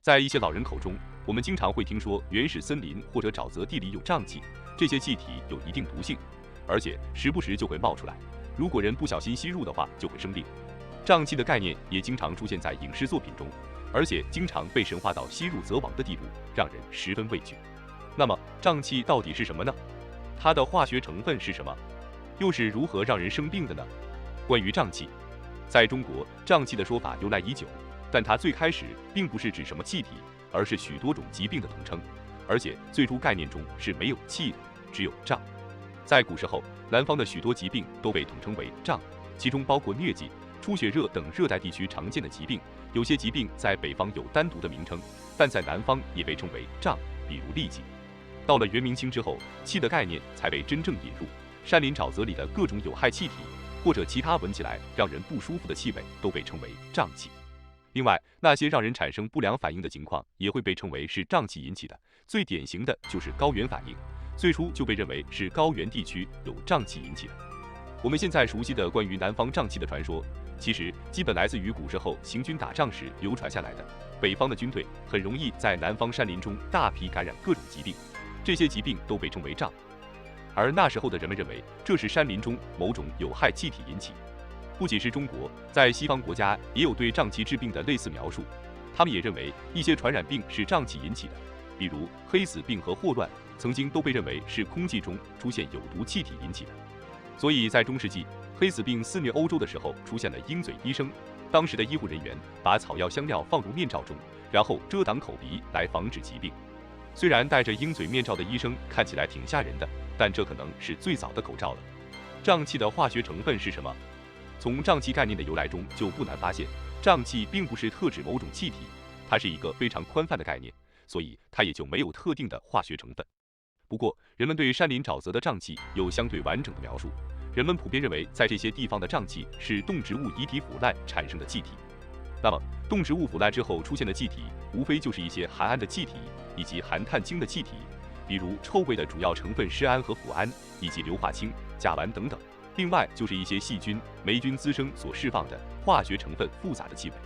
在一些老人口中，我们经常会听说原始森林或者沼泽地里有瘴气，这些气体有一定毒性，而且时不时就会冒出来。如果人不小心吸入的话，就会生病。瘴气的概念也经常出现在影视作品中，而且经常被神化到吸入则亡的地步，让人十分畏惧。那么，瘴气到底是什么呢？它的化学成分是什么？又是如何让人生病的呢？关于瘴气，在中国，瘴气的说法由来已久，但它最开始并不是指什么气体，而是许多种疾病的统称，而且最初概念中是没有气的，只有瘴。在古时候，南方的许多疾病都被统称为瘴，其中包括疟疾、出血热等热带地区常见的疾病。有些疾病在北方有单独的名称，但在南方也被称为瘴，比如痢疾。到了元明清之后，气的概念才被真正引入，山林沼泽里的各种有害气体或者其他闻起来让人不舒服的气味都被称为瘴气。另外，那些让人产生不良反应的情况也会被称为是瘴气引起的，最典型的就是高原反应，最初就被认为是高原地区有瘴气引起的。我们现在熟悉的关于南方瘴气的传说，其实基本来自于古时候行军打仗时流传下来的。北方的军队很容易在南方山林中大批感染各种疾病，这些疾病都被称为瘴，而那时候的人们认为这是山林中某种有害气体引起。不仅是中国，在西方国家也有对瘴气治病的类似描述，他们也认为一些传染病是瘴气引起的，比如黑死病和霍乱曾经都被认为是空气中出现有毒气体引起的。所以在中世纪黑死病肆虐欧洲的时候，出现了鹰嘴医生，当时的医护人员把草药香料放入面罩中，然后遮挡口鼻来防止疾病。虽然戴着鹰嘴面罩的医生看起来挺吓人的，但这可能是最早的口罩了。瘴气的化学成分是什么？从瘴气概念的由来中就不难发现，瘴气并不是特指某种气体，它是一个非常宽泛的概念，所以它也就没有特定的化学成分。不过，人们对山林沼泽的瘴气有相对完整的描述，人们普遍认为在这些地方的瘴气是动植物遗体腐烂产生的气体。那么，动植物腐烂之后出现的气体，无非就是一些含氨的气体以及含碳氢的气体，比如臭味的主要成分施胺和谷胺，以及硫化氢、甲烷等等。另外就是一些细菌、霉菌滋生所释放的化学成分复杂的气味。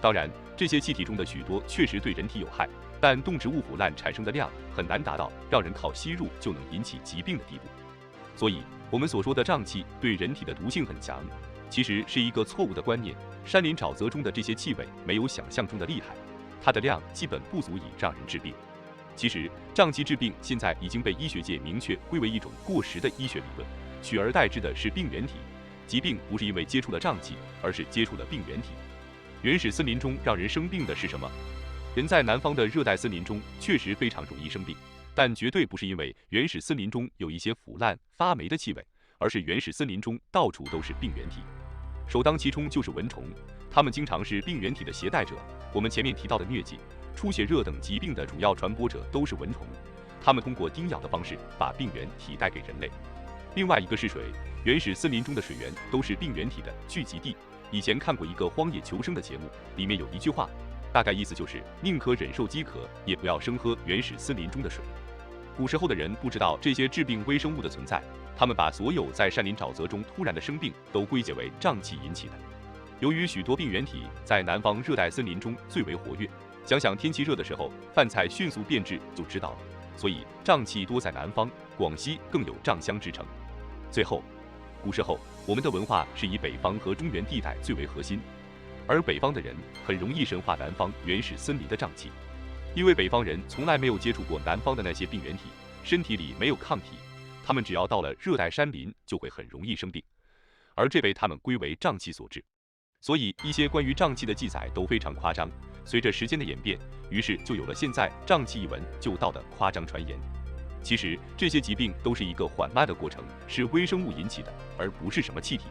当然，这些气体中的许多确实对人体有害，但动植物腐烂产生的量很难达到让人靠吸入就能引起疾病的地步。所以，我们所说的瘴气对人体的毒性很强，其实是一个错误的观念。山林沼泽中的这些气味没有想象中的厉害，它的量基本不足以让人治病。其实，瘴气治病现在已经被医学界明确归为一种过时的医学理论，取而代之的是病原体。疾病不是因为接触了瘴气，而是接触了病原体。原始森林中让人生病的是什么？人在南方的热带森林中确实非常容易生病，但绝对不是因为原始森林中有一些腐烂发霉的气味，而是原始森林中到处都是病原体。首当其冲就是蚊虫，它们经常是病原体的携带者。我们前面提到的疟疾、出血热等疾病的主要传播者都是蚊虫，它们通过叮咬的方式把病原体带给人类。另外一个是水，原始森林中的水源都是病原体的聚集地。以前看过一个荒野求生的节目，里面有一句话，大概意思就是宁可忍受饥渴，也不要生喝原始森林中的水。古时候的人不知道这些致病微生物的存在，他们把所有在山林沼泽中突然的生病都归结为瘴气引起的。由于许多病原体在南方热带森林中最为活跃，想想天气热的时候，饭菜迅速变质就知道了，所以瘴气多在南方，广西更有瘴乡之称。最后，古时候我们的文化是以北方和中原地带最为核心，而北方的人很容易神化南方原始森林的瘴气，因为北方人从来没有接触过南方的那些病原体，身体里没有抗体，他们只要到了热带山林就会很容易生病，而这被他们归为瘴气所致。所以一些关于瘴气的记载都非常夸张，随着时间的演变，于是就有了现在瘴气一闻就到的夸张传言。其实这些疾病都是一个缓慢的过程，是微生物引起的，而不是什么气体。